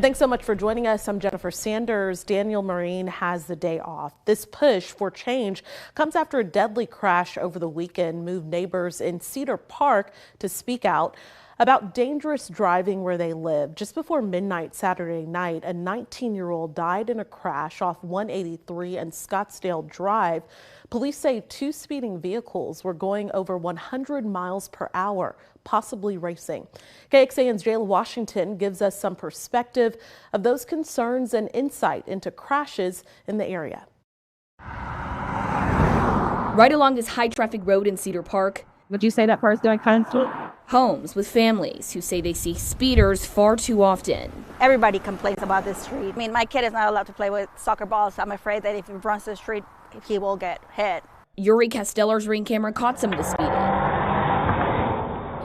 Thanks so much for joining us. I'm Jennifer Sanders. Daniel Marine has the day off. This push for change comes after a deadly crash over the weekend moved neighbors in Cedar Park to speak out about dangerous driving where they live. Just before midnight Saturday night, a 19-year-old died in a crash off 183 and Scottsdale Drive. Police say two speeding vehicles were going over 100 miles per hour, possibly racing. KXAN's Jayla Washington gives us some perspective of those concerns and insight into crashes in the area. Right along this high-traffic road in Cedar Park, would you say that car's doing kind of homes with families who say they see speeders far too often. Everybody complains about this street. I mean, my kid is not allowed to play with soccer balls. I'm afraid that if he runs the street, he will get hit. Yuri Casteller's ring camera caught some of the speeding.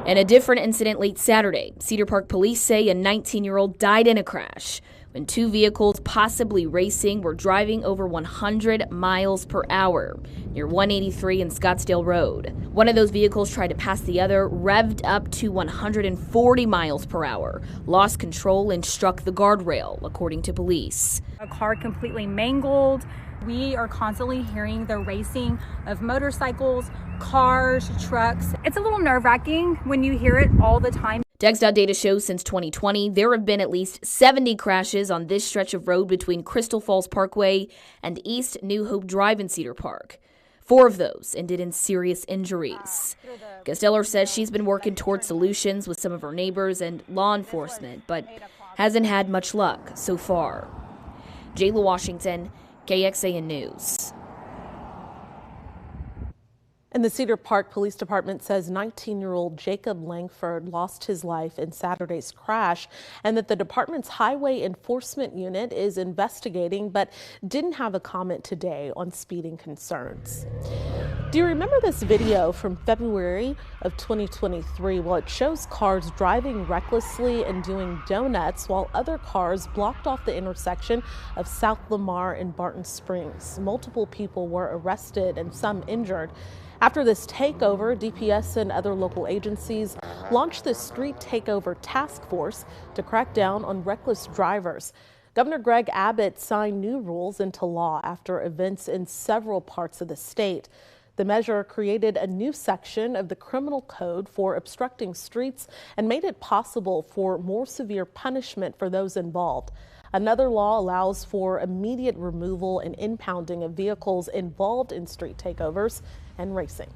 In a different incident late Saturday, Cedar Park police say a 19-year-old died in a crash when two vehicles possibly racing were driving over 100 miles per hour near 183 and Scottsdale Road. One of those vehicles tried to pass the other, revved up to 140 miles per hour, lost control and struck the guardrail, according to police. A car completely mangled. We are constantly hearing the racing of motorcycles, cars, trucks. It's a little nerve-wracking when you hear it all the time. TxDOT data shows since 2020, there have been at least 70 crashes on this stretch of road between Crystal Falls Parkway and East New Hope Drive in Cedar Park. 4 of those ended in serious injuries. Casteller says she's been working towards solutions with some of her neighbors and law enforcement, but hasn't had much luck so far. Jayla Washington, KXAN News. And the Cedar Park Police Department says 19-year-old Jacob Langford lost his life in Saturday's crash and that the department's highway enforcement unit is investigating but didn't have a comment today on speeding concerns. Do you remember this video from February of 2023? Well, it shows cars driving recklessly and doing donuts while other cars blocked off the intersection of South Lamar and Barton Springs. Multiple people were arrested and some injured. After this takeover, DPS and other local agencies launched the Street Takeover Task Force to crack down on reckless drivers. Governor Greg Abbott signed new rules into law after events in several parts of the state. The measure created a new section of the criminal code for obstructing streets and made it possible for more severe punishment for those involved. Another law allows for immediate removal and impounding of vehicles involved in street takeovers and racing.